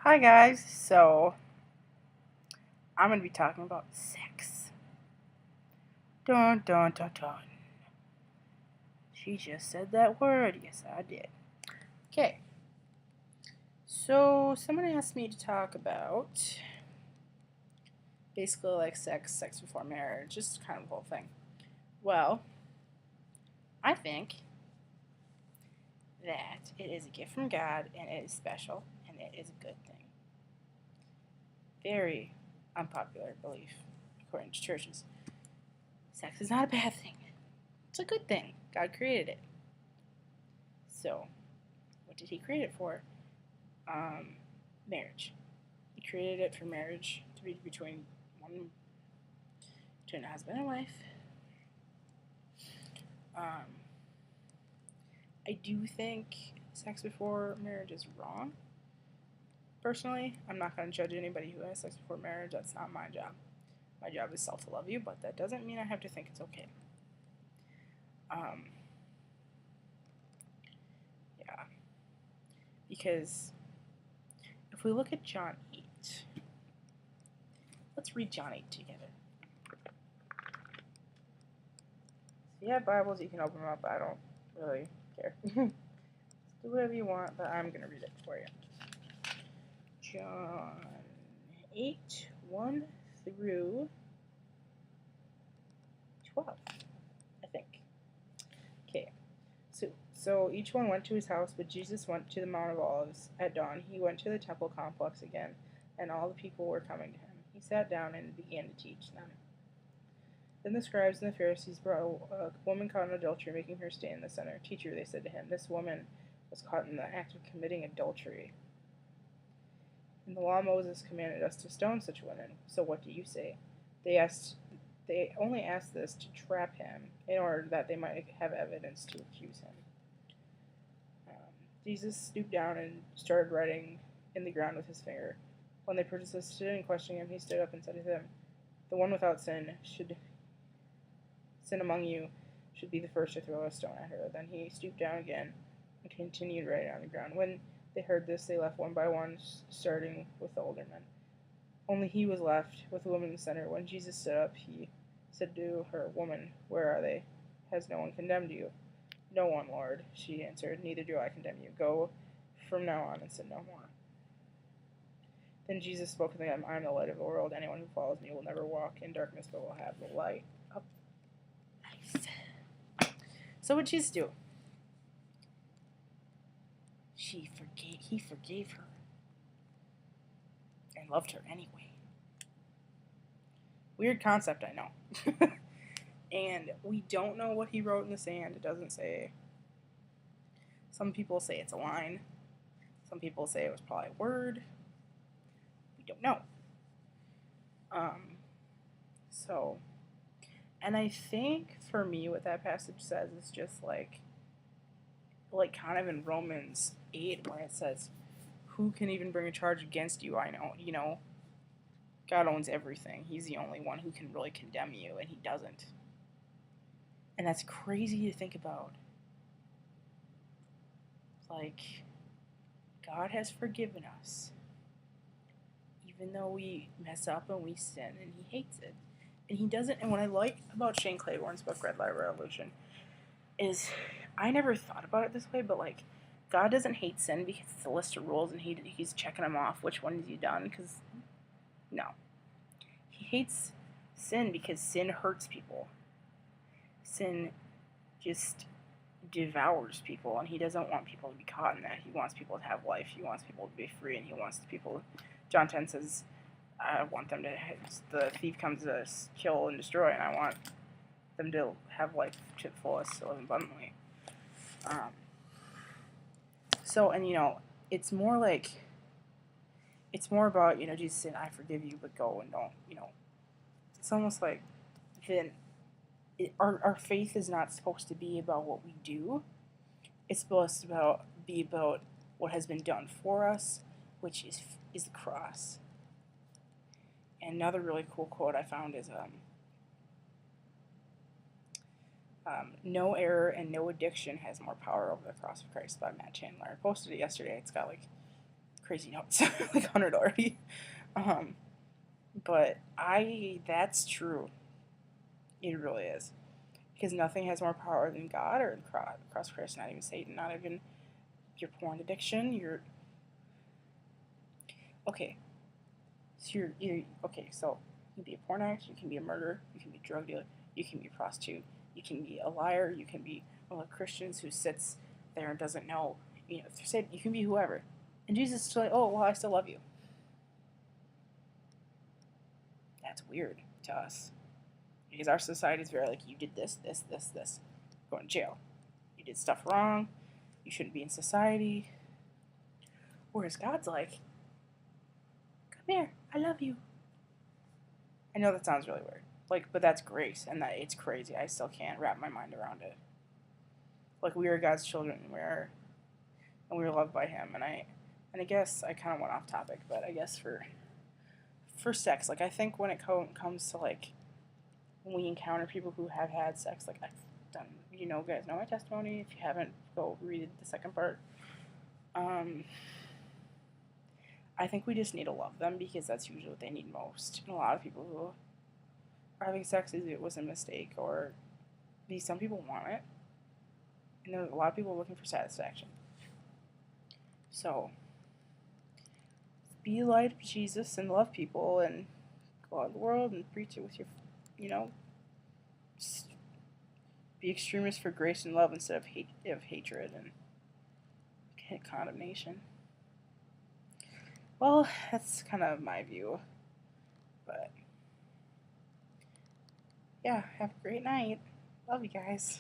Hi guys, so I'm going to be talking about sex. Dun dun dun dun. She just said that word. Yes, I did. Okay, so someone asked me to talk about basically like sex before marriage, just kind of the whole thing. Well, I think that it is a gift from God and it is special and it is a good thing. Very unpopular belief according to churches. Sex is not a bad thing. It's a good thing. God created it. So, what did he create it for? Marriage. He created it for marriage to be between a husband and wife. I do think sex before marriage is wrong. Personally, I'm not going to judge anybody who has sex before marriage. That's not my job. My job is to love you, but that doesn't mean I have to think it's okay. Yeah. Because if we look at John 8, let's read John 8 together. If you have Bibles, you can open them up. I don't really care. Do whatever you want, but I'm going to read it for you. John 8, 1 through 12, I think. Okay, so each one went to his house, but Jesus went to the Mount of Olives at dawn. He went to the temple complex again, and all the people were coming to him. He sat down and began to teach them. Then the scribes and the Pharisees brought a woman caught in adultery, making her stand in the center. Teacher, they said to him, this woman was caught in the act of committing adultery. In the law, Moses commanded us to stone such women. So what do you say? They only asked this to trap him, in order that they might have evidence to accuse him. Jesus stooped down and started writing in the ground with his finger. When they persisted in questioning him, he stood up and said to them, the one without sin among you should be the first to throw a stone at her. Then he stooped down again and continued writing on the ground. When they heard this, they left one by one, starting with the older men. Only he was left, with the woman in the center. When Jesus stood up, he said to her, woman, where are they? Has no one condemned you? No one, Lord, she answered. Neither do I condemn you. Go from now on and sin no more. Then Jesus spoke to them, I am the light of the world. Anyone who follows me will never walk in darkness, but will have the light of life. So what did Jesus do? He forgave her and loved her anyway. Weird concept, I know. And we don't know what he wrote in the sand. It doesn't say. Some people say it's a line. Some people say it was probably a word. We don't know. And I think for me what that passage says is just like kind of in Romans 8 where it says, who can even bring a charge against you? I know, God owns everything. He's the only one who can really condemn you, and he doesn't. And that's crazy to think about. Like, God has forgiven us, even though we mess up and we sin, and he hates it. And he doesn't, and what I like about Shane Claiborne's book, Red Light Revolution, is I never thought about it this way, but like, God doesn't hate sin because it's a list of rules and he's checking them off, which one has he done, because, no. He hates sin because sin hurts people. Sin just devours people, and he doesn't want people to be caught in that. He wants people to have life. He wants people to be free, and he wants people. John 10 says, I want them to. The thief comes to kill and destroy, and I want them to have life to the fullest, to live abundantly. It's more like. It's more about, Jesus saying, I forgive you, but go and don't, It's almost like then our faith is not supposed to be about what we do. It's supposed to be about what has been done for us, which is the cross. And another really cool quote I found is, no error and no addiction has more power over the cross of Christ by Matt Chandler. I posted it yesterday. It's got like crazy notes, like 100 already. But that's true. It really is. Because nothing has more power than God or cross Christ, not even Satan, not even your porn addiction, okay. So so you can be a porn addict, you can be a murderer, you can be a drug dealer, you can be a prostitute, you can be a liar, you can be one of the Christians who sits there and doesn't know, you can be whoever. And Jesus is still like, oh, well, I still love you. That's weird to us. Because our society is very like, you did this, going to jail. You did stuff wrong, you shouldn't be in society. Whereas God's like, come here, I love you. I know that sounds really weird. Like, but that's grace, and that it's crazy. I still can't wrap my mind around it. Like, we are God's children, and we are loved by Him. And I guess I kind of went off topic, but I guess for sex, like, I think when it comes to like when we encounter people who have had sex, like I've done, guys know my testimony. If you haven't, go read the second part. I think we just need to love them because that's usually what they need most. And a lot of people who are having sex, it was a mistake, or some people want it, and there's a lot of people looking for satisfaction. So, be the light of Jesus and love people and go out in the world and preach it with your, be extremists for grace and love instead of hatred and condemnation. Well, that's kind of my view, but yeah, have a great night. Love you guys.